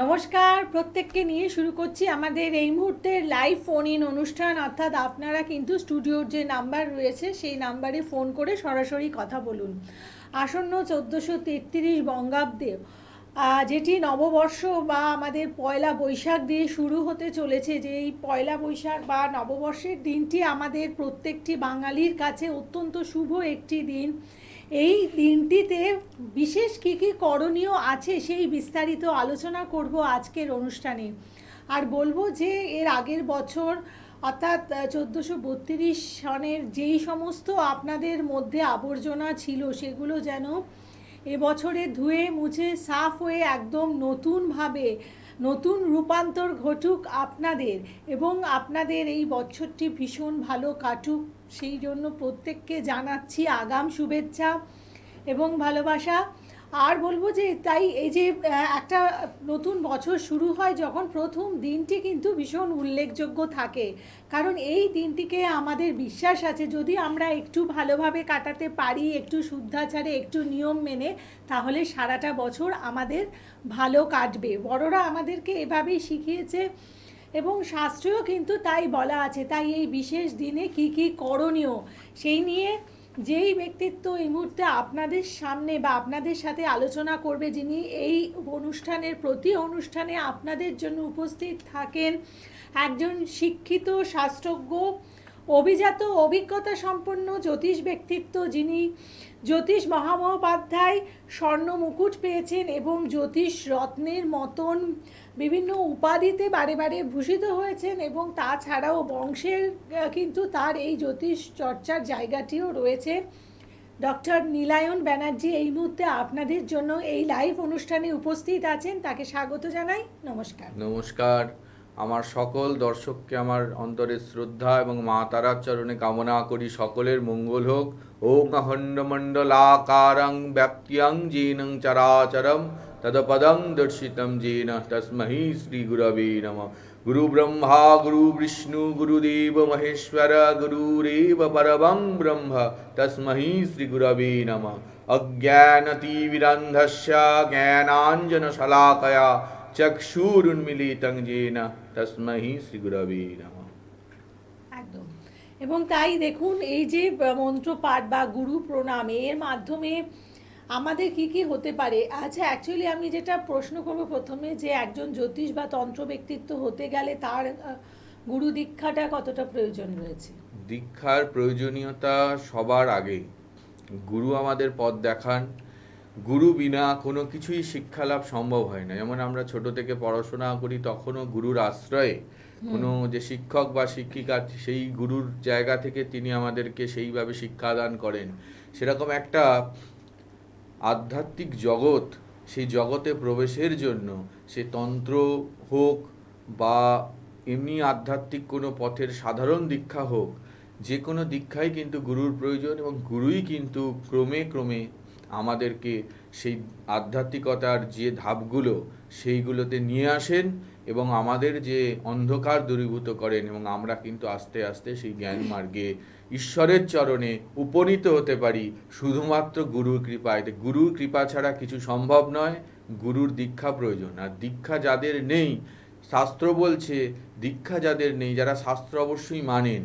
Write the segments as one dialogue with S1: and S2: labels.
S1: নমস্কার, প্রত্যেককে নিয়ে শুরু করছি আমাদের এই মুহূর্তের লাইভ ফোন ইন অনুষ্ঠান। অর্থাৎ আপনারা কিন্তু স্টুডিওর যে নাম্বার রয়েছে সেই নাম্বারে ফোন করে সরাসরি কথা বলুন। আসন্ন 1433 বঙ্গাব্দে যেটি নববর্ষ বা আমাদের পয়লা বৈশাখ দিয়ে শুরু হতে চলেছে, যে এই পয়লা বৈশাখ বা নববর্ষের দিনটি আমাদের প্রত্যেকটি বাঙালির কাছে অত্যন্ত শুভ একটি দিন। এই দিনটিতে বিশেষ কী কী করণীয় আছে সেই বিস্তারিত আলোচনা করব আজকের অনুষ্ঠানে। আর বলবো যে এর আগের বছর অর্থাৎ 1432 সনের যেই সমস্ত আপনাদের মধ্যে আবর্জনা ছিল সেগুলো যেন এবছরে ধুয়ে মুছে সাফ হয়ে একদম নতুনভাবে নতুন রূপান্তর ঘটুক আপনাদের, এবং আপনাদের এই বছরটি ভীষণ ভালো কাটুক সেই জন্য প্রত্যেককে জানাচ্ছি আগাম শুভেচ্ছা এবং ভালোবাসা। আর বলবো যে তাই এই যে একটা নতুন বছর শুরু হয় যখন, প্রথম দিনটি কিন্তু ভীষণ উল্লেখযোগ্য থাকে, কারণ এই দিনটিকে আমাদের বিশ্বাস আছে যদি আমরা একটু ভালোভাবে কাটাতে পারি, একটু শুদ্ধাচারে, একটু নিয়ম মেনে, তাহলে সারাটা বছর আমাদের ভালো কাটবে। বড়রা আমাদেরকে এভাবেই শিখিয়েছে এবং শাস্ত্রেও কিন্তু তাই বলা আছে। তাই এই বিশেষ দিনে কি কি করণীয় সেই নিয়ে যেই ব্যক্তিত্ব এই মুহূর্তে আপনাদের সামনে বা আপনাদের সাথে আলোচনা করবে, যিনি এই অনুষ্ঠানের প্রতি অনুষ্ঠানে আপনাদের জন্য উপস্থিত থাকেন, একজন শিক্ষিত শাস্ত্রজ্ঞ, অভিজাত অভিজ্ঞতা সম্পন্ন জ্যোতিষ ব্যক্তিত্ব, যিনি জ্যোতিষ মহামহোপাধ্যায় স্বর্ণ মুকুট পেয়েছেন এবং জ্যোতিষ রত্নের মতন বিভিন্ন উপাধিতে বারে বারে ভূষিত হয়েছেন, এবং তাছাড়াও বংশের কিন্তু তার এই জ্যোতিষ চর্চার জায়গাটিও রয়েছে। ডক্টর নীলায়ন ব্যানার্জি এই মুহূর্তে আপনাদের জন্য এই লাইভ অনুষ্ঠানে উপস্থিত আছেন, তাকে স্বাগত জানাই। নমস্কার।
S2: নমস্কার। আমার সকল দর্শককে আমার অন্তরের শ্রদ্ধা এবং মা তারার চরণে কামনা করি সকলের মঙ্গল হোক। ওং অখণ্ডমণ্ডলাকারং ব্যাপ্ত্যং যেনং চরাচরম তদপদং দর্শিতম যেন তস্मै শ্রী গুরবে নমঃ। গুরু ব্রহ্মা গুরু বিষ্ণু গুরুদেব মহেশ্বর গুরুরেব পরমং ব্রহ্ম তস্मै শ্রী গুরবে নমঃ। অজ্ঞানতিমিরন্ধস্য জ্ঞানাঞ্জনশলাকয়া চক্ষুরুন্মিলিতং যেন তস্मै শ্রী গুরবে নমঃ।
S1: একদম। এবং তাই দেখুন, এই যে মন্ত্র পাঠ বা গুরু প্রণাম, এর মাধ্যমে আমাদের কি কি হতে পারে। আচ্ছা, অ্যাকচুয়ালি আমি যেটা প্রশ্ন করব প্রথমে, যে একজন জ্যোতিষ বা তন্ত্র ব্যক্তিত্ব হতে গেলে তার গুরু দীক্ষাটা কতটা প্রয়োজন রয়েছে?
S2: দীক্ষার প্রয়োজনীয়তা সবার আগে গুরু আমাদের পথ দেখান। গুরু বিনা কোনো কিছুই শিক্ষালাভ সম্ভব হয় না। যেমন আমরা ছোট থেকে পড়াশোনা করি, তখনও গুরুর আশ্রয়ে কোনো যে শিক্ষক বা শিক্ষিকা, সেই গুরুর জায়গা থেকে তিনি আমাদেরকে সেইভাবে শিক্ষাদান করেন। সেরকম একটা আধ্যাত্মিক জগৎ, সেই জগতে প্রবেশের জন্য সে তন্ত্র হোক বা এমনি আধ্যাত্মিক কোনো পথের সাধারণ দীক্ষা হোক, যে কোনো দীক্ষাই কিন্তু গুরুর প্রয়োজন, এবং গুরুই কিন্তু ক্রমে ক্রমে আমাদেরকে সেই আধ্যাত্মিকতার যে ধাপগুলো সেইগুলোতে নিয়ে আসেন এবং আমাদের যে অন্ধকার দূরীভূত করেন, এবং আমরা কিন্তু আস্তে আস্তে সেই জ্ঞান মার্গে ঈশ্বরের চরণে উপনীত হতে পারি শুধুমাত্র গুরুর কৃপায়। গুরুর কৃপা ছাড়া কিছু সম্ভব নয়। গুরুর দীক্ষা প্রয়োজন। আর দীক্ষা যাদের নেই, শাস্ত্র বলছে দীক্ষা যাদের নেই, যারা শাস্ত্র অবশ্যই মানেন,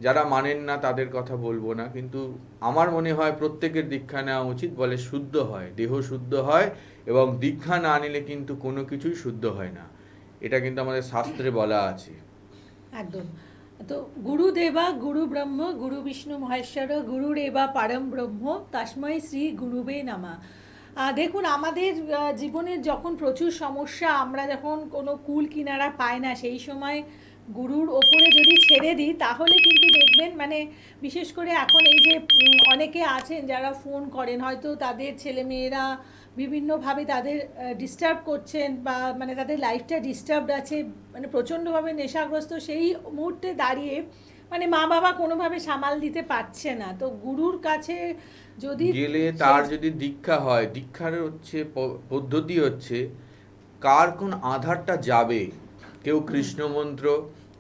S2: যারা মানেন না তাদের কথা বলবো না, কিন্তু আমার মনে হয় প্রত্যেকের দীক্ষা নেওয়া উচিত। বলে শুদ্ধ হয়, দেহ শুদ্ধ হয়, এবং দীক্ষা না নিলে কিন্তু কোনো কিছুই শুদ্ধ হয় না। এটা কিন্তু আমাদের শাস্ত্রে বলা আছে।
S1: একদম। তো গুরুদেবা গুরু ব্রহ্ম গুরু বিষ্ণু মহেশ্বর গুরুরেবা পরম ব্রহ্ম তস্मै শ্রী গুরুবে নমঃ। দেখুন, আমাদের জীবনের যখন প্রচুর সমস্যা, আমরা যখন কোনো কুল কিনারা পাই না, সেই সময় গুরুর ওপরে যদি ছেড়ে দিই, তাহলে কিন্তু দেখবেন, মানে বিশেষ করে এখন এই যে অনেকে আছেন যারা ফোন করেন, হয়তো তাদের ছেলেমেয়েরা বিভিন্নভাবে তাদের ডিস্টার্ব করছেন, বা মানে তাদের লাইফটা ডিস্টার্বড আছে, মানে প্রচণ্ডভাবে নেশাগ্রস্ত, সেই মুহূর্তে দাঁড়িয়ে মানে মা বাবা কোনোভাবে সামাল দিতে পারছে না, তো গুরুর কাছে যদি
S2: গেলে তার যদি দীক্ষা হয়, দীক্ষার হচ্ছে পদ্ধতি হচ্ছে কার কোন আধারটা যাবে। কেউ কৃষ্ণ মন্ত্র,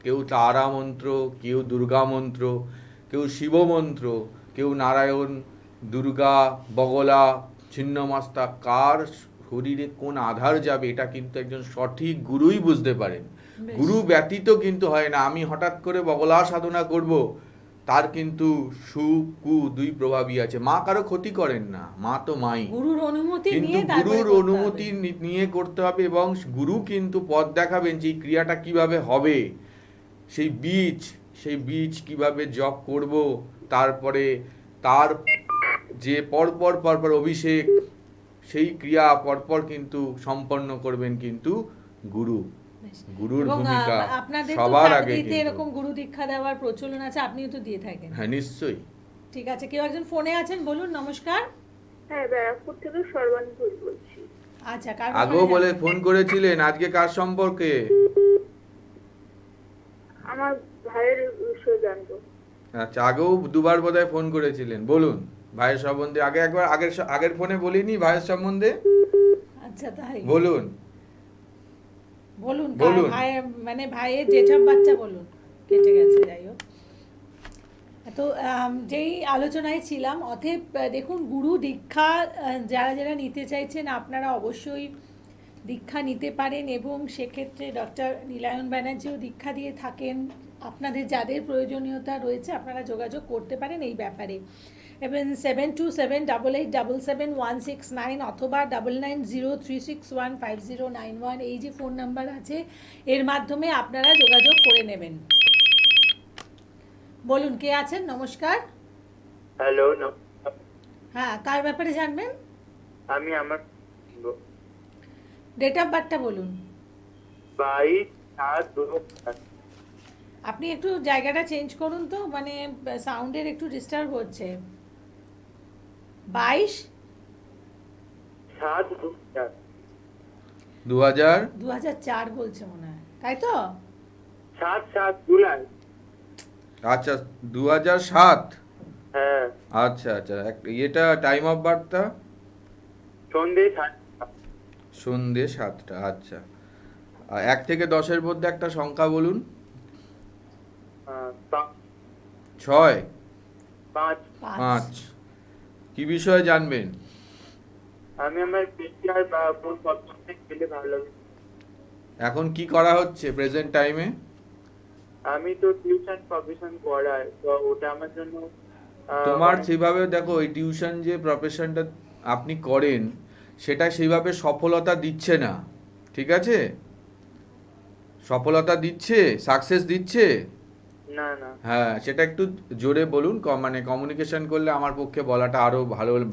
S2: কেউ তারা মন্ত্র, কেউ দুর্গা মন্ত্র, কেউ শিব মন্ত্র, কেউ নারায়ণ, দুর্গা, বগলা, ছিন্নমস্তা, কার শরীরে কোন আধার যাবে এটা কিন্তু একজন সঠিক গুরুই বুঝতে পারেন।
S1: বেশ।
S2: গুরু ব্যতীত কিন্তু হয় না। আমি হঠাৎ করে বগলা সাধনা করব, তার কিন্তু সু কু দুই প্রভাবই আছে। মা কারো ক্ষতি করেন না, মা তো মাই,
S1: গুরুর অনুমতি
S2: কিন্তু
S1: নিয়ে তারপরে
S2: গুরুর
S1: করতে
S2: অনুমতি
S1: হবে।
S2: নিয়ে করতে হবে, এবং গুরু কিন্তু পথ দেখাবেন যে এই ক্রিয়াটা কিভাবে হবে, সেই বীজ কিভাবে জপ করব, তারপরে তার যে পরপর অভিষেক, সেই ক্রিয়া পরপর কিন্তু সম্পন্ন করবেন কিন্তু গুরু।
S1: বেশ।
S2: গুরুর
S1: এবং
S2: ভূমিকা
S1: আপনাদের তো
S2: সবার আগে
S1: ফ্যামিলিতে
S2: কিন্তু।
S1: এরকম গুরু দীক্ষা দেওয়ার প্রচলন আছে, আপনিও তো দিয়ে থাকেন।
S2: হ্যাঁ, নিশ্চয়ই।
S1: ঠিক আছে, কেউ একজন ফোনে আছেন, বলুন। নমস্কার।
S3: হ্যাঁ, ব্যারাকপুর থেকে সর্বাণী ঘোষ বলছি।
S1: আচ্ছা, কার
S2: আগেও
S1: ব্যাপারে
S2: বলে
S1: জানবেন?
S2: ফোন করেছিলেন, আজকে কার সম্পর্কে?
S3: আমার ভাইয়ের বিষয়ে জানবো।
S2: আচ্ছা, আগেও দুবার বোধহয় ফোন করেছিলেন, বলুন ভাইয়ের সম্বন্ধে। একবার আগের ফোনে বলিনি ভাইয়ের সম্বন্ধে?
S1: আচ্ছা, তাই
S2: বলুন।
S1: বলুন
S2: বলুন।
S1: ভাই, মানে ভাইয়ের জেঠা বাচ্চা, বলুন। কেটে গেছে, যাই হোক। তো যেই আলোচনায় ছিলাম, অতএব দেখুন, গুরু দীক্ষা যারা যারা নিতে চাইছেন আপনারা অবশ্যই দীক্ষা নিতে পারেন, এবং সেক্ষেত্রে ডক্টর নীলায়ন ব্যানার্জিও দীক্ষা দিয়ে থাকেন। আপনাদের যাদের প্রয়োজনীয়তা রয়েছে আপনারা যোগাযোগ করতে পারেন এই ব্যাপারে। এবং 72788777 অথবা 9903615091 এই যে ফোন নাম্বার আছে, এর মাধ্যমে আপনারা যোগাযোগ করে নেবেন। বলুন, কে আছেন? নমস্কার।
S4: হ্যালো,
S1: হ্যাঁ, কার ব্যাপারে জানবেন?
S4: আমি আমার
S1: ডেট অফ বার্থটা বলুন।
S4: 22/7/2007।
S1: আপনি একটু জায়গাটা চেঞ্জ করুন তো, মানে সাউন্ডের একটু ডিস্টার্ব হচ্ছে।
S4: 7/2007।
S2: 2000?
S1: 2004 বলছে মনে হয়, তাই তো?
S4: 7/7 জুলাই।
S2: আচ্ছা, 2007।
S4: হ্যাঁ,
S2: আচ্ছা আচ্ছা, এটা টাইম অফ বার্থটা?
S4: সন্ধ্যে 7টা।
S2: সন্ধে 7টা। আচ্ছা, 1 থেকে 10-এর মধ্যে একটা সংখ্যা বলুন। 6?
S4: 5।
S2: 5? কি বিষয়ে জানবেন?
S4: আমি আমার পেশার বা কোন পদ্ধতি গেলে ভালো হবে।
S2: এখন কি করা হচ্ছে প্রেজেন্ট টাইমে?
S4: আমি তো টিউশন প্রফেশন করাই, তো ওটা আমার জন্য
S2: তোমার
S4: অনেক-
S2: সেভাবে দেখো, এই টিউশন যে প্রফেশনটা আপনি করেন সেটা সেইভাবে সফলতা দিচ্ছে না, ঠিক আছে? সফলতা দিচ্ছে, সাকসেস দিচ্ছে?
S4: না না।
S2: হ্যাঁ, সেটা একটু জোরে বলুন, মানে কমিউনিকেশন করলে আমার পক্ষে বলাটা আরও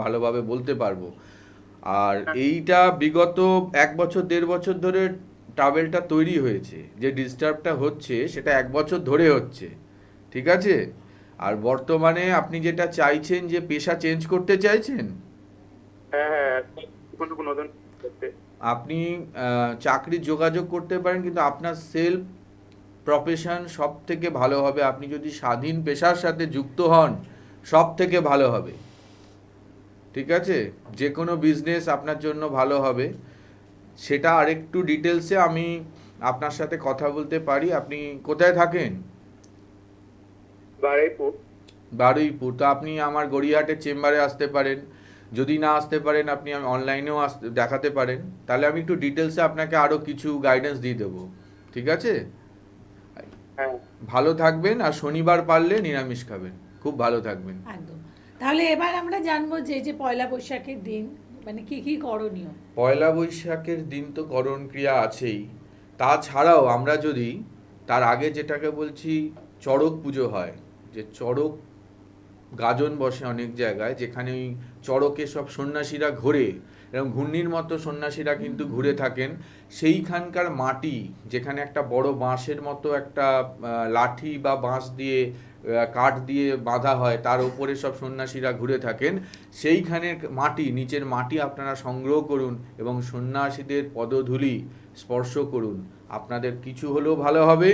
S2: ভালোভাবে বলতে পারবো। আর এইটা বিগত 1 বছর 1.5 বছর ধরে ট্রাভেলটা তৈরি হয়েছে, যে ডিস্টার্বটা হচ্ছে সেটা 1 বছর ধরে হচ্ছে, ঠিক আছে? আর বর্তমানে আপনি যেটা চাইছেন, যে পেশা চেঞ্জ করতে চাইছেন,
S4: হ্যাঁ হ্যাঁ, কোনো নতুন করতে।
S2: আপনি চাকরির যোগাযোগ করতে পারেন, কিন্তু আপনার সেলফ প্রফেশন সব থেকে ভালো হবে। আপনি যদি স্বাধীন পেশার সাথে যুক্ত হন, সব থেকে ভালো হবে, ঠিক আছে? যে কোনো বিজনেস আপনার জন্য ভালো হবে। সেটা আরেকটু ডিটেলসে আমি আপনার সাথে কথা বলতে পারি। আপনি কোথায় থাকেন?
S4: বারুইপুর।
S2: বারুইপুর। তো আপনি আমার গড়িয়াহাটের চেম্বারে আসতে পারেন। যদি না আসতে পারেন, আপনি অনলাইনেও দেখাতে পারেন। তাহলে আমি একটু ডিটেলসে আপনাকে আরও কিছু গাইডেন্স দিয়ে দেবো, ঠিক আছে?
S4: হ্যাঁ,
S2: ভালো থাকবেন, আর শনিবার পারলে নিরামিষ খাবেন। খুব ভালো থাকবেন।
S1: একদম। তাহলে এবার আমরা জানবো যে যে পয়লা বৈশাখের দিন মানে কি কি করণীয়।
S2: পয়লা বৈশাখের দিন তো করণ ক্রিয়া আছেই, তাছাড়াও আমরা যদি তার আগে যেটাকে বলছি চড়ক পুজো হয়, যে চড়ক গাজন বসে অনেক জায়গায়, যেখানে ওই চড়কে সব সন্ন্যাসীরা ঘোরে, এরকম ঘূর্ণির মতো সন্ন্যাসীরা কিন্তু ঘুরে থাকেন। সেইখানকার মাটি, যেখানে একটা বড় বাঁশের মতো একটা লাঠি বা বাঁশ দিয়ে কাঠ দিয়ে বাঁধা হয়, তার উপরে সব সন্ন্যাসীরা ঘুরে থাকেন, সেইখানের মাটি, নিচের মাটি আপনারা সংগ্রহ করুন এবং সন্ন্যাসীদের পদধূলি স্পর্শ করুন। আপনাদের কিছু হলেও ভালো হবে।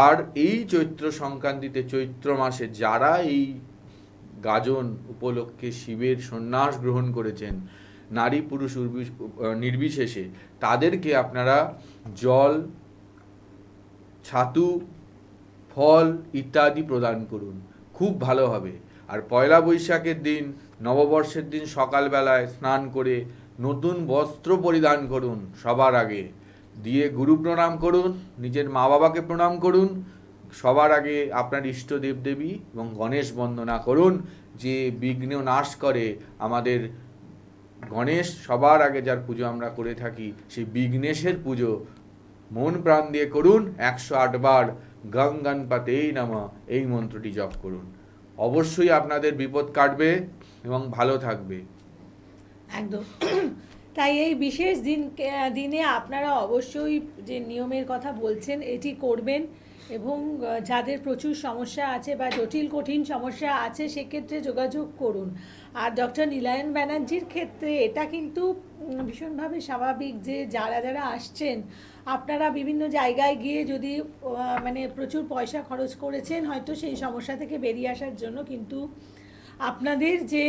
S2: আর এই চৈত্র সংক্রান্তিতে, চৈত্র মাসে যারা এই গাজন উপলক্ষে শিবের সন্ন্যাস গ্রহণ করেছেন, নারী পুরুষ নির্বিশেষে, তাদেরকে আপনারা জল, ছাতু, ফল ইত্যাদি প্রদান করুন, খুব ভালো হবে। আর পয়লা বৈশাখের দিন, নববর্ষের দিন সকালবেলায় স্নান করে নতুন বস্ত্র পরিধান করুন সবার আগে, দিয়ে গুরু প্রণাম করুন, নিজের মা বাবাকে প্রণাম করুন, সবার আগে আপনার ইষ্ট দেবদেবী এবং গণেশ বন্দনা করুন। যে বিঘ্ন নাশ করে আমাদের গণেশ, সবার আগে যার পুজো আমরা করে থাকি, সেই বিঘ্নেশের পুজো মন প্রাণ দিয়ে করুন। 108 বার গং গণপতেই নমঃ এই মন্ত্রটি জপ করুন। অবশ্যই আপনাদের বিপদ কাটবে এবং ভালো থাকবে।
S1: একদম। তাই এই বিশেষ দিনে আপনারা অবশ্যই যে নিয়মের কথা বলছেন এটি করবেন, এবং যাদের প্রচুর সমস্যা আছে বা জটিল কঠিন সমস্যা আছে সেক্ষেত্রে যোগাযোগ করুন। আর ডক্টর নীলায়ন ব্যানার্জির ক্ষেত্রে এটা কিন্তু ভীষণভাবে স্বাভাবিক যে যারা যারা আসছেন, আপনারা বিভিন্ন জায়গায় গিয়ে যদি মানে প্রচুর পয়সা খরচ করেছেন হয়তো সেই সমস্যা থেকে বেরিয়ে আসার জন্য, কিন্তু আপনাদের যে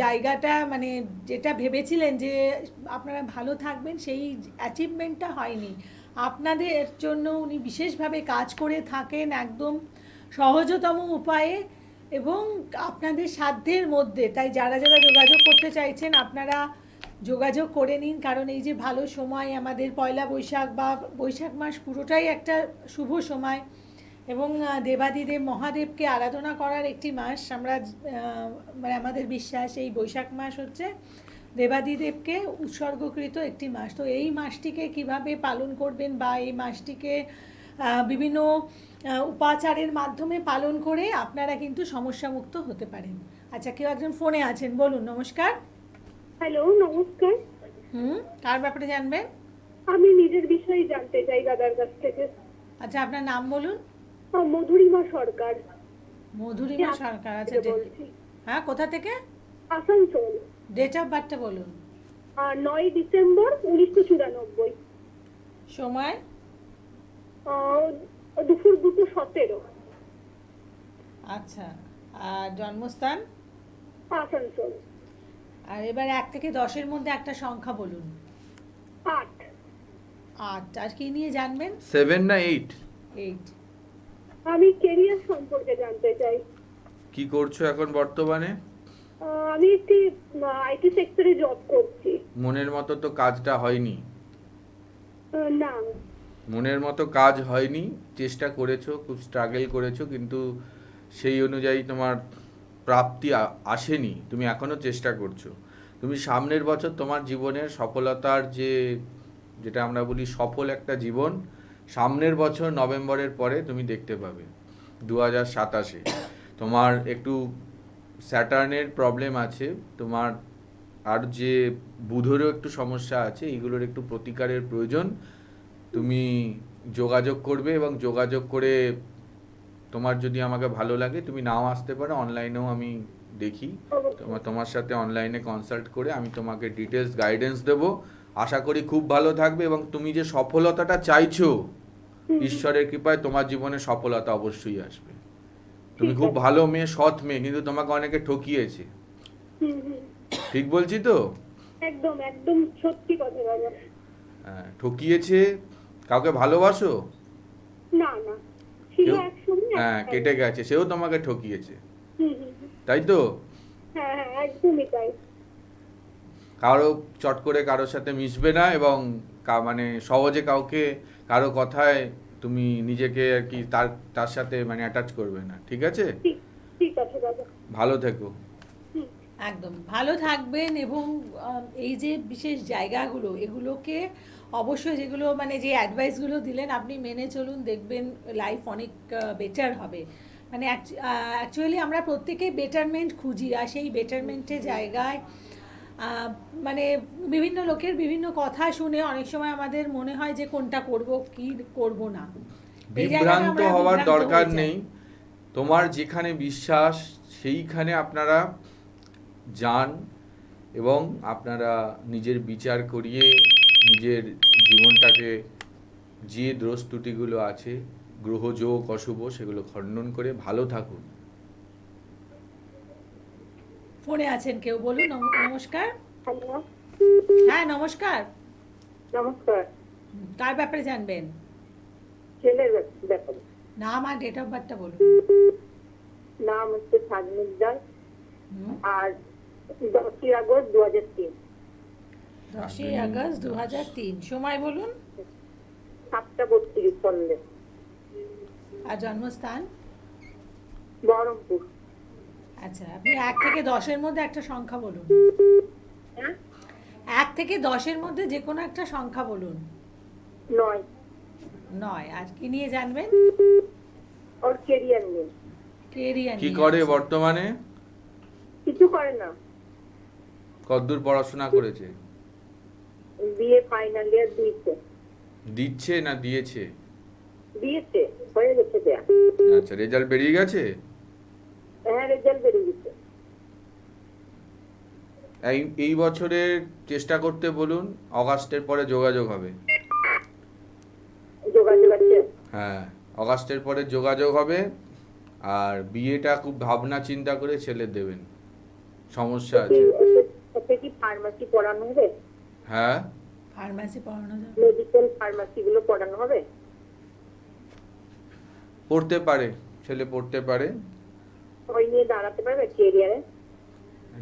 S1: জায়গাটা মানে যেটা ভেবেছিলেন যে আপনারা ভালো থাকবেন সেই অ্যাচিভমেন্টটা হয়নি। আপনাদের জন্য উনি বিশেষভাবে কাজ করে থাকেন একদম সহজতম উপায়ে এবং আপনাদের সাধ্যের মধ্যে। তাই যারা যারা যোগাযোগ করতে চাইছেন আপনারা যোগাযোগ করে নিন, কারণ এই যে ভালো সময় আমাদের পয়লা বৈশাখ বা বৈশাখ মাস পুরোটাই একটা শুভ সময় এবং দেবাদিদেব মহাদেবকে আরাধনা করার একটি মাস। আমরা মানে আমাদের বিশ্বাস এই বৈশাখ মাস হচ্ছে দেবাদিদেবকে উৎসর্গকৃত একটি মাস। তো এই মাসটিকে কিভাবে পালন করবেন বা এই মাসটিকে বিভিন্ন উপাচারের মাধ্যমে পালন করে আপনারা কিন্তু সমস্যামুক্ত হতে পারেন। আচ্ছা, কেউ একজন ফোনে আছেন, বলুন। নমস্কার।
S3: হ্যালো, নমস্কার।
S1: কার ব্যাপারে জানবেন?
S3: আমি নিজের বিষয়ে জানতে চাই দাদার কাছ থেকে।
S1: আচ্ছা, আপনার নাম বলুন।
S3: মধুরিমা সরকার।
S1: মধুরিমা সরকার। আচ্ছা,
S3: বলছি।
S1: হ্যাঁ, কোথা থেকে?
S3: আসানসোল।
S1: ডেট অফ বার্থটা বলুন।
S3: 9 ডিসেম্বর 1994।
S1: সময়?
S3: দুপুর 2:17।
S1: আচ্ছা, আর জন্মস্থান?
S3: আসানসোল।
S1: আর এবার 1 থেকে 10-এর মধ্যে একটা সংখ্যা বলুন।
S3: 8।
S1: 8। আর কি নিয়ে জানবেন?
S2: 7 না 8?
S1: 8।
S3: আমি কেরিয়ার সম্পর্কে জানতে চাই।
S2: কি করছো এখন বর্তমানে?
S3: আমি একটি আইটি সেক্টরে জব করছি।
S2: মনের মতো তো কাজটা হয়নি।
S3: না।
S2: মনের মতো কাজ হয়নি, চেষ্টা করেছো, খুব স্ট্রাগল করেছো, কিন্তু সেই অনুযায়ী তোমার প্রাপ্তি আসেনি। তুমি এখনো চেষ্টা করছো। তুমি সামনের বছর তোমার জীবনের সফলতার যেটা আমরা বলি সফল একটা জীবন, সামনের বছর নভেম্বরের পরে তুমি দেখতে পাবে। 2027-এ তোমার একটু স্যাটার্নের প্রবলেম আছে, তোমার আর যে বুধেরও একটু সমস্যা আছে, এইগুলোর একটু প্রতিকারের প্রয়োজন। তুমি যোগাযোগ করবে এবং যোগাযোগ করে তোমার যদি আমাকে ভালো লাগে তুমি নাও আসতে পারো, অনলাইনেও আমি দেখি। তোমার সাথে অনলাইনে কনসাল্ট করে আমি তোমাকে ডিটেলস গাইডেন্স দেবো। আশা করি খুব ভালো থাকবে এবং তুমি যে সফলতাটা চাইছো, ঈশ্বরের কৃপায় তোমার জীবনে সফলতা অবশ্যই আসবে। তুমি খুব ভালো মেয়ে, সৎ মেয়ে, কিন্তু তোমাকে অনেকে ঠকিয়েছে। ঠিক বলছি তো?
S3: একদম একদম সত্যি কথা দাদা।
S2: ঠকিয়েছে। কাউকে ভালোবাসো?
S3: না না, ছিল
S2: কেউ-
S3: একসময়।
S2: হ্যাঁ, কেটে গেছে, সেও তোমাকে ঠকিয়েছে,
S3: হুম, হুম, হুম।
S2: তাই তো?
S3: হ্যাঁ হ্যাঁ, একদমই তাই।
S2: কারো চট করে কারোর সাথে মিশবে না এবং মানে সহজে কারো কথায় তুমি নিজেকে আর কি তার সাথে মানে অ্যাটাচ করবে না, ঠিক আছে?
S3: ঠিক ঠিক আছে দাদা।
S2: ভালো থেকো।
S1: একদম ভালো থাকবেন এবং এই যে বিশেষ জায়গাগুলো এগুলোকে অবশ্যই, যেগুলো মানে যে অ্যাডভাইসগুলো দিলেন আপনি মেনে চলুন, দেখবেন লাইফ অনেক বেটার হবে। মানে অ্যাকচুয়ালি আমরা প্রত্যেকেই বেটারমেন্ট খুঁজি, আর সেই বেটারমেন্টের জায়গায় মানে বিভিন্ন লোকের বিভিন্ন কথা শুনে অনেক সময় আমাদের মনে হয় যে কোনটা করব কি করব না। এই জায়গাটা
S2: বিভ্রান্ত
S1: আমরা
S2: হওয়ার
S1: বিভ্রান্ত
S2: দরকার
S1: হয়ে যাই।
S2: নেই। তোমার যেখানে বিশ্বাস সেইখানে আপনারা যান এবং আপনারা নিজের বিচার করিয়ে নিজের জীবনটাকে যে দোষ ত্রুটিগুলো আছে, গ্রহযোগ অশুভ, সেগুলো খণ্ডন করে ভালো থাকুন।
S1: ফোনে আছেন কেউ, বলুন। নমস্কার।
S3: হ্যালো,
S1: হ্যাঁ, নমস্কার।
S3: নমস্কার।
S1: কার ব্যাপারে জানবেন?
S3: ছেলের ব্যাপারে।
S1: নাম আর ডেট অফ বার্থটা বলুন।
S3: নাম হচ্ছে সাজমিক দাস
S1: হুম।
S3: আর 10 আগস্ট 2003।
S1: 10ই আগস্ট 2003, সময় বলুন
S3: 7:32 সন্ধ্যে।
S1: আর জন্মস্থান।
S3: বহরমপুর।
S1: আচ্ছা, আপনি 1 থেকে 10-এর মধ্যে একটা সংখ্যা বলুন।
S3: হ্যাঁ,
S1: 1 থেকে 10-এর মধ্যে যে কোনো একটা সংখ্যা বলুন।
S3: 9।
S1: 9। আর কি নিয়ে জানবেন?
S3: ওর কেরিয়ার নিয়ে।
S1: কেরিয়ার
S2: কি
S1: নিয়ে।
S2: করে
S1: আচ্ছা।
S2: বর্তমানে?
S3: কিছু করে না,
S2: কতদূর পড়াশোনা করেছে?
S3: বিয়ে ফাইনাল ইয়ার দিয়েছে।
S2: দিচ্ছে না দিয়েছে?
S3: দিয়েছে, হয়ে গেছে দেয়া।
S2: আচ্ছা, রেজাল্ট বেরিয়ে গেছে?
S3: হ্যাঁ, রেজাল্ট বেরিয়ে গেছে।
S2: এই বছরের চেষ্টা করতে বলুন, অগাস্টের পরে যোগাযোগ হবে।
S3: যোগাযোগ আছে।
S2: হ্যাঁ, অগাস্টের পরে যোগাযোগ হবে। আর বিয়েটা খুব ভাবনা চিন্তা করে ছেলে দেবেন, সমস্যা আছে।
S3: ওকে কি ফার্মাসি পড়ানো হবে?
S2: হ্যাঁ,
S1: ফার্মাসি পড়ানো যাবে।
S3: মেডিকেল ফার্মাসি গুলো পড়ানো হবে?
S2: পড়তে পারে, ছেলে পড়তে পারে,
S3: ওই নিয়ে দাঁড়াতে পারবে কেরিয়ারে?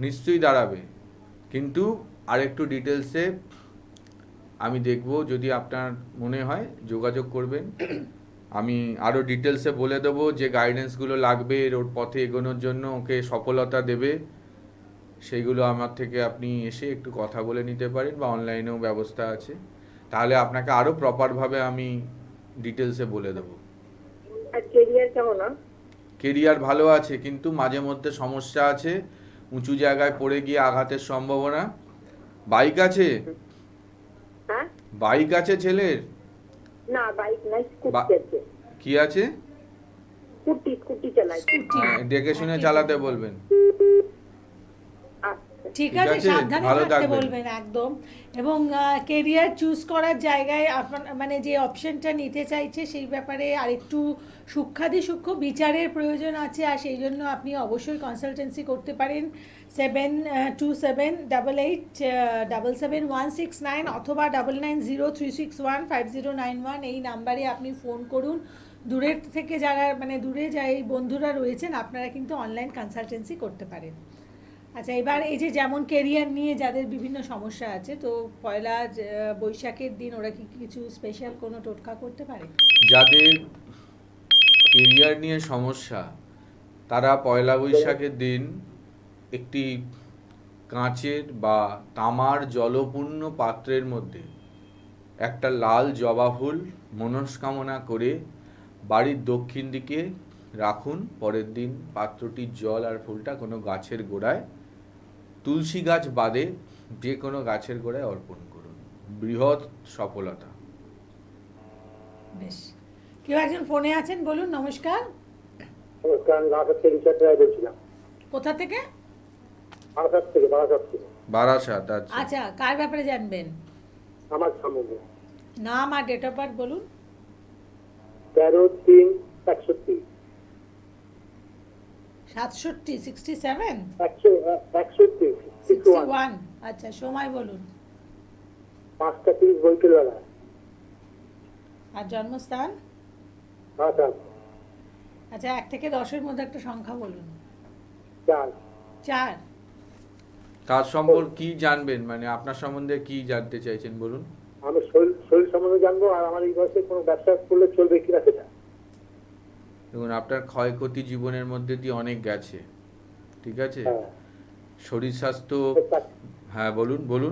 S2: নিশ্চয়ই দাঁড়াবে। কিন্তু আর একটু ডিটেলসে আমি দেখব, যদি আপনার মনে হয় যোগাযোগ করবেন। আমি আরও ডিটেলসে বলে দেবো যে গাইডেন্সগুলো লাগবে ওর পথে এগোনোর জন্য, ওকে সফলতা দেবে, সেইগুলো আমার থেকে আপনি এসে একটু কথা বলে নিতে পারেন, বা অনলাইনেও ব্যবস্থা আছে। তাহলে আপনাকে আরও প্রপারভাবে আমি ডিটেলসে বলে দেবো।
S3: আর কেরিয়ার কেমন?
S2: কেরিয়ার ভালো আছে, কিন্তু মাঝে মধ্যে সমস্যা আছে, উঁচু জায়গায় পড়ে গিয়ে আঘাতের সম্ভাবনা। বাইক আছে?
S3: হ্যাঁ,
S2: বাইক আছে ছেলের?
S3: না বাইক নাই, স্কুটি
S2: বা-
S3: আছে।
S2: কি আছে?
S3: স্কুটি চালাই।
S1: স্কুটি।
S2: দেখে শুনে চালাতে বলবেন।
S3: আচ্ছা,
S1: ঠিক
S2: ঠিক
S1: আছে,
S2: আছে,
S1: সাবধানে
S2: ভালো
S1: থাকতে
S2: থাকবেন।
S1: বলবেন একদম। এবং কেরিয়ার চুজ করার জায়গায় মানে যে অপশনটা নিতে চাইছে সেই ব্যাপারে আরেকটু সূক্ষ্ম বিচারের প্রয়োজন আছে, আর সেই জন্য আপনি অবশ্যই কনসালটেন্সি করতে পারেন 727888777169 অথবা 9903615091 এই নাম্বারে আপনি ফোন করুন। দূরের থেকে যারা মানে দূরে যাই বন্ধুরা রয়েছেন, আপনারা কিন্তু অনলাইন কনসালটেন্সি করতে পারেন। আচ্ছা, এবার এই যে যেমন কেরিয়ার নিয়ে যাদের বিভিন্ন সমস্যা আছে, তো পয়লা বৈশাখের দিন ওরা কি কিছু স্পেশাল কোনো টোটকা করতে পারে?
S2: যাদের কেরিয়ার নিয়ে সমস্যা, তারা পয়লা বৈশাখের দিন একটি কাঁচের বা তামার জলপূর্ণ পাত্রের মধ্যে একটা লাল জবা ফুল মনস্কামনা করে বাড়ির দক্ষিণ দিকে রাখুন। পরের দিন পাত্রটির জল আর ফুলটা কোনো গাছের গোড়ায়, তুলসী গাছ বাদে যে কোনো গাছের গোড়ায় অর্পণ করুন। বৃহৎ সফলতা।
S1: বেশ। কেউ একজন ফোনে আছেন, বলুন। নমস্কার।
S5: নমস্কার, আমি বারাসাত থেকে রিচার্ড রায় বলছিলাম।
S1: কোথা থেকে?
S5: বারাসাত থেকে।
S2: বারাসাত। আচ্ছা,
S1: আচ্ছা, কার ব্যাপারে জানবেন?
S5: আমার সম্বন্ধে
S1: নাম আর ডেট অফ বার্থ বলুন।
S5: 13/3/61।
S1: 67, 67,
S5: 61,
S1: 61। আচ্ছা, সময় বলুন।
S5: 5:30 বৈকেলবেলা।
S1: আর জন্মস্থান?
S5: বারাসাত।
S1: আচ্ছা, 1 থেকে 10-এর মধ্যে একটা সংখ্যা বলুন।
S5: 4।
S1: 4।
S2: কার সম্পর্কে কি জানবেন, মানে আপনার সম্বন্ধে কি জানতে চাইছেন বলুন।
S5: আমি শরীর সম্বন্ধে জানবো, আর আমার এই বয়সে কোনো ব্যবসা করলে চলবে কিনা সেটা।
S2: দেখুন, আপনার ক্ষয়ক্ষতি জীবনের মধ্যে দিয়ে অনেক গেছে, ঠিক আছে।
S5: হ্যাঁ।
S2: শরীর স্বাস্থ্য,
S5: অনেক
S2: হ্যাঁ বলুন বলুন।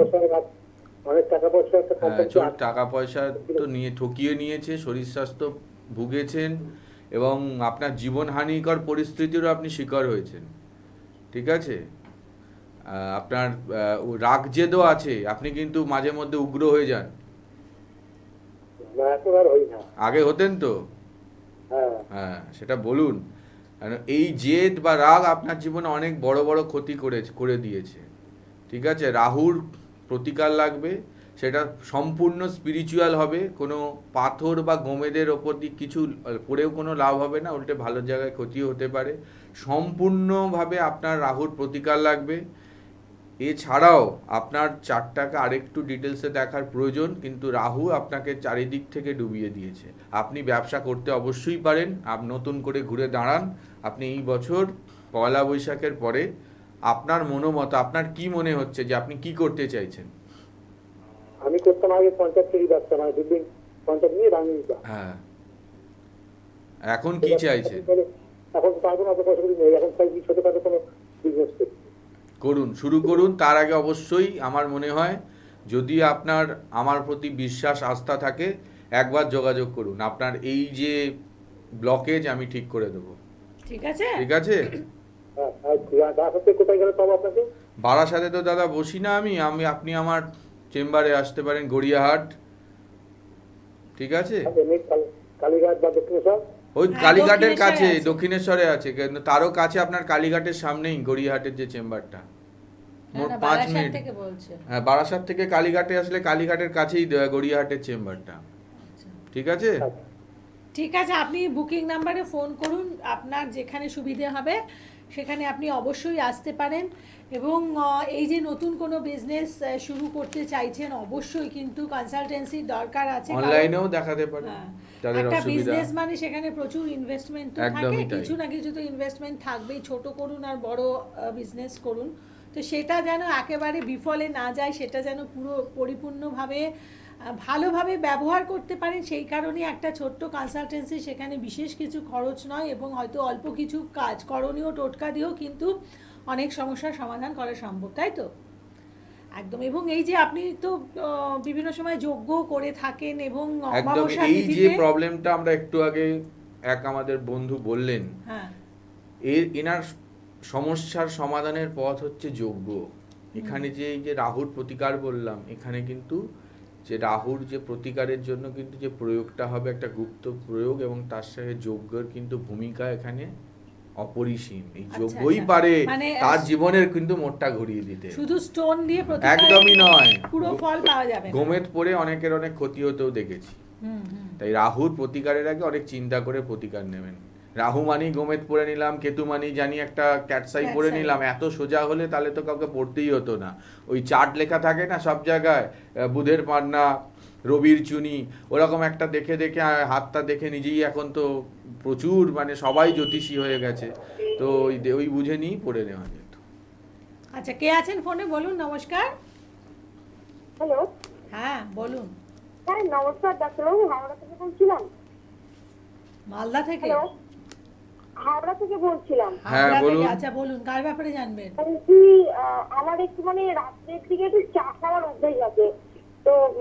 S5: অনেক টাকা পয়সা একটা
S2: হ্যাঁ,
S5: কোম্পানি
S2: টাকা পয়সা তো নিয়ে ঠকিয়ে নিয়েছে, শরীর স্বাস্থ্য ভুগেছেন, এবং আপনার জীবনহানিকর পরিস্থিতিরও আপনি শিকার হয়েছেন, ঠিক আছে। আপনার রাগজেদও আছে, আপনি কিন্তু মাঝে মধ্যে উগ্র হয়ে যান।
S5: এতবার হই না।
S2: আগে হতেন তো।
S5: হ্যাঁ।
S2: হ্যাঁ, সেটা বলুন। কারণ এই জেদ বা রাগ আপনার জীবনে অনেক বড় বড় ক্ষতি করে দিয়েছে, ঠিক আছে। রাহুর প্রতিকার লাগবে, সেটা সম্পূর্ণ স্পিরিচুয়াল হবে। কোনো পাথর বা গোমেদের ওপর দিয়ে কিছু পড়েও কোনো লাভ হবে না, উল্টে ভালো জায়গায় ক্ষতিও হতে পারে। সম্পূর্ণভাবে আপনার রাহুর প্রতিকার লাগবে। এছাড়াও আপনার চারটাকে আরেকটু ডিটেলসে দেখার প্রয়োজন, কিন্তু রাহু আপনাকে চারিদিক থেকে ডুবিয়ে দিয়েছে। আপনি ব্যবসা করতে অবশ্যই পারেন, নতুন করে ঘুরে দাঁড়ান। আপনি এই বছর পয়লা বৈশাখের পরে আপনার মনোমত, আপনার কি মনে হচ্ছে যে আপনি কি করতে চাইছেন?
S5: আমি করতাম আগে কন্ট্রাক্টেরই ব্যবসা, মানে বিল্ডিং কন্ট্রাক্ট নিয়ে রানিং দিতাম।
S2: হ্যাঁ, এখন কি চাইছেন?
S5: এখন তো পারবো না, তো পয়সা করি নেই, এখন চাইছি ছোটখাটো কোনো বিজনেস করতে।
S2: করুন, শুরু করুন। তার আগে অবশ্যই আমার মনে হয় যদি আপনার আমার প্রতি বিশ্বাস আস্থা থাকে, একবার যোগাযোগ করুন। আপনার এই যে ব্লকেজ আমি ঠিক করে দেবো।
S1: ঠিক আছে?
S2: ঠিক আছে?
S5: হ্যাঁ, আর বাসাতে কোথায় গেলে পাবো আপনাকে?
S2: বারাসাতে তো দাদা বসি না আমি, আপনি আমার চেম্বারে আসতে পারেন, গড়িয়াহাট। ঠিক আছে?
S5: এমনি কালীঘাট বা দক্ষিণেশ্বর?
S2: ওই
S1: হ্যাঁ,
S2: কালীঘাটের
S1: দক্ষিণেশ্বরে
S2: কাছে,
S1: আছে।
S2: দক্ষিণেশ্বরে আছে, কিন্তু তারও কাছে আপনার কালীঘাটের সামনেই গড়িয়াহাটের যে চেম্বারটা।
S1: না,
S2: মোট
S1: না,
S2: 5
S1: বারাসাত
S2: মিনিট।
S1: থেকে বলছে।
S2: হ্যাঁ, বারাসাত থেকে কালীঘাটে আসলে কালীঘাটের কাছেই গড়িয়াহাটের চেম্বারটা।
S1: আচ্ছা।
S2: ঠিক আছে?
S1: ঠিক আছে, আপনি বুকিং নাম্বারে ফোন করুন, আপনার যেখানে সুবিধে হবে সেখানে আপনি অবশ্যই আসতে পারেন। এবং এই যে নতুন কোনো বিজনেস শুরু করতে চাইছেন, অবশ্যই কিন্তু কনসালটেন্সির দরকার আছে। কারণ-
S2: অনলাইনেও দেখাতে পারেন
S1: হ্যাঁ,
S2: যাদের
S1: একটা
S2: অসুবিধা।
S1: বিজনেস মানে সেখানে প্রচুর ইনভেস্টমেন্ট তো থাকে,
S2: একদমই তাই।
S1: কিছু না কিছু তো ইনভেস্টমেন্ট থাকবেই, ছোট করুন আর বড় বিজনেস করুন, তো সেটা যেন একেবারে বিফলে না যায়, সেটা যেন পুরো পরিপূর্ণভাবে ভালোভাবে ব্যবহার করতে পারেন, সেই কারণে একটা ছোট্ট কনসালটেন্সি, সেখানে বিশেষ কিছু খরচ নয় এবং হয়তো অল্প কিছু কাজ করণীয় টোটকা দিয়েও কিন্তু অনেক সমস্যার সমাধান করা সম্ভব, তাই তো? একদম। এবং এই যে আপনি তো বিভিন্ন সময় যজ্ঞ করে থাকেন এবং
S2: একদম।
S1: অমাবস্যা
S2: এই যে
S1: তিথিতে-
S2: প্রবলেমটা আমরা একটু আগে এক আমাদের বন্ধু বললেন,
S1: হ্যাঁ,
S2: এনার সমস্যার সমাধানের পথ হচ্ছে যজ্ঞ। এখানে যে এই যে রাহুর প্রতিকার বললাম, এখানে কিন্তু যে রাহুর যে প্রতিকারের জন্য কিন্তু যে প্রয়োগটা হবে একটা গুপ্ত প্রয়োগ, এবং তার সাথে যজ্ঞের কিন্তু ভূমিকা এখানে অপরিসীম। এই
S1: আচ্ছা,
S2: যজ্ঞই
S1: আচ্ছা।
S2: পারে
S1: মানে,
S2: তার জীবনের কিন্তু মোড়টা ঘুরিয়ে দিতে।
S1: শুধু স্টোন দিয়ে প্রতিকার
S2: একদমই নয়,
S1: পুরো ফল পাওয়া যাবে না।
S2: গোমেদ পরে অনেকের অনেক ক্ষতি হতেও দেখেছি।
S1: হুম, হুম।
S2: তাই রাহুর প্রতিকারের আগে অনেক চিন্তা করে প্রতিকার নেবেন। রাহু মানি গোমেদ পরে নিলাম, কেতু মানি জানি একটা ক্যাটসাই পরে
S1: ক্যাটসাই।
S2: নিলাম, এত সোজা হলে তাহলে তো কাউকে পড়তেই হতো না। ওই চার্ট লেখা থাকে না সব জায়গায়, বুধের পান্না, রবির চুনি, ওরকম একটা দেখে দেখে হাতটা দেখে নিজেই এখন তো প্রচুর, মানে সবাই জ্যোতিষী হয়ে গেছে, তো ওই বুঝে নিয়েই পড়ে নেওয়া যেত।
S1: আচ্ছা, কে আছেন ফোনে? বলুন। নমস্কার।
S3: হ্যালো।
S1: হ্যাঁ, বলুন।
S3: হ্যাঁ, নমস্কার ডাক্তারবাবু, হাওড়া থেকে বলছিলাম।
S1: মালদা থেকে?
S3: হ্যালো, হাওড়া থেকে বলছিলাম।
S2: হ্যাঁ,
S1: হাওড়া থেকে।
S2: বলুন।
S1: আচ্ছা, বলুন, কার ব্যাপারে জানবেন?
S3: বলছি, আমার একটু মানে রাত্রের দিকে একটু চা খাওয়ার অভ্যেস আছে, তো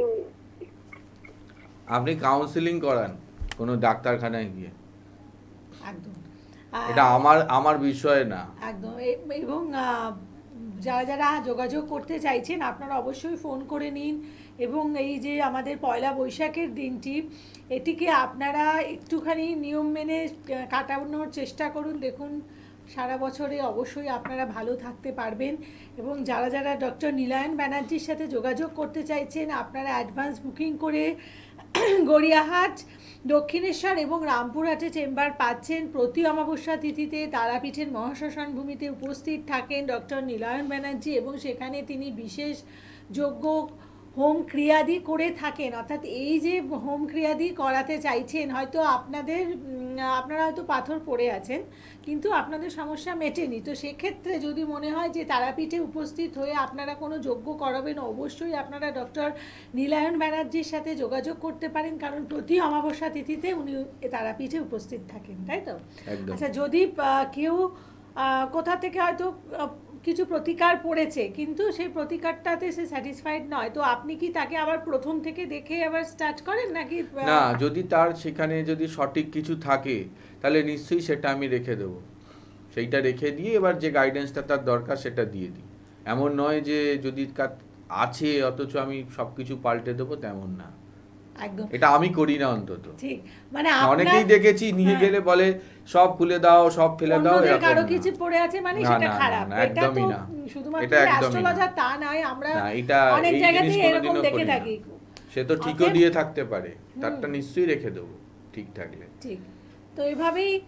S2: আপনি কাউন্সিলিং করান কোনো ডাক্তারখানায় গিয়ে,
S1: একদম।
S2: এটা আমার বিষয় না।
S1: একদম। এবং যারা যারা যোগাযোগ করতে চাইছেন আপনারা অবশ্যই ফোন করে নিন। এবং এই যে আমাদের পয়লা বৈশাখের দিনটি, এটিকে আপনারা একটুখানি নিয়ম মেনে কাটানোর চেষ্টা করুন। দেখুন, সারা বছরে অবশ্যই আপনারা ভালো থাকতে পারবেন। এবং যারা যারা ডক্টর নীলায়ন ব্যানার্জির সাথে যোগাযোগ করতে চাইছেন, আপনারা অ্যাডভান্স বুকিং করে গড়িয়াহাট, দক্ষিণেশ্বর এবং রামপুরহাটে চেম্বার পাচ্ছেন। প্রতি অমাবস্যা তিথিতে তারাপীঠের মহাশ্মশান ভূমিতে উপস্থিত থাকেন ডক্টর নীলায়ন ব্যানার্জি, এবং সেখানে তিনি বিশেষ যজ্ঞ হোম ক্রিয়াদি করে থাকেন। অর্থাৎ এই যে হোম ক্রিয়াদি করাতে চাইছেন, হয়তো আপনারা হয়তো পাথর পড়ে আছেন কিন্তু আপনাদের সমস্যা মেটেনি, তো সেক্ষেত্রে যদি মনে হয় যে তারাপীঠে উপস্থিত হয়ে আপনারা কোনো যজ্ঞ করাবেন, অবশ্যই আপনারা ডক্টর নীলায়ন ব্যানার্জির সাথে যোগাযোগ করতে পারেন, কারণ প্রতি অমাবস্যা তিথিতে উনি তারাপীঠে উপস্থিত থাকেন, তাই তো?
S2: একদম।
S1: আচ্ছা, যদি কেউ কোথা থেকে হয়তো কিছু প্রতিকার পড়েছে কিন্তু সেই প্রতিকারটাতে সে স্যাটিসফাইড নয়, তো আপনি কি তাকে আবার প্রথম থেকে দেখে আবার স্টার্ট করেন নাকি?
S2: না, যদি তার সেখানে যদি সঠিক কিছু থাকে তাহলে নিশ্চয়ই সেটা আমি রেখে দেবো, সেইটা রেখে দিয়ে এবার যে গাইডেন্সটা তার দরকার সেটা দিয়ে দিই। এমন নয় যে যদি আছে অথচ আমি সব কিছু পাল্টে দেবো, তেমন না।
S1: একদম
S2: এটা আমি করি না অন্তত।
S1: ঠিক। মানে
S2: অনেকেই দেখেছি নিয়ে গেলে বলে সব খুলে দাও, সব ফেলে দাও,
S1: অন্যদের
S2: এরকম
S1: কারো
S2: না।
S1: কিছু পড়ে আছে মানে
S2: না,
S1: সেটা
S2: না, না,
S1: খারাপ,
S2: না,
S1: এটা তো
S2: একদমই না।
S1: শুধুমাত্র
S2: এটা একদমই না।
S1: অ্যাস্ট্রোলজার তা নয়, আমরা
S2: না, এটা
S1: অনেক
S2: এই
S1: জায়গাতেই
S2: জিনিস
S1: এরকম
S2: কোনোদিনও
S1: দেখে
S2: করি না।
S1: থাকি।
S2: সে তো ঠিকও
S1: অতএব-
S2: দিয়ে থাকতে পারে, তারটা নিশ্চয়ই রেখে দেবো ঠিক থাকলে।
S1: ঠিক। তো এভাবেই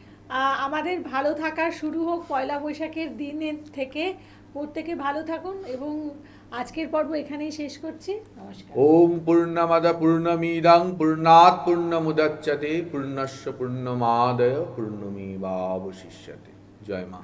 S1: আমাদের ভালো থাকার শুরু হোক পয়লা বৈশাখের দিনের থেকে। প্রত্যেকে ভালো থাকুন এবং আজকের পর্ব এখানেই শেষ করছি। নমস্কার।
S2: ওম পূর্ণমদ পূর্ণমিদং পূর্ণাৎ পূর্ণমুদচ্যতে পূর্ণস্য পূর্ণমাদায় পূর্ণমেবাবশিষ্যতে। জয় মা।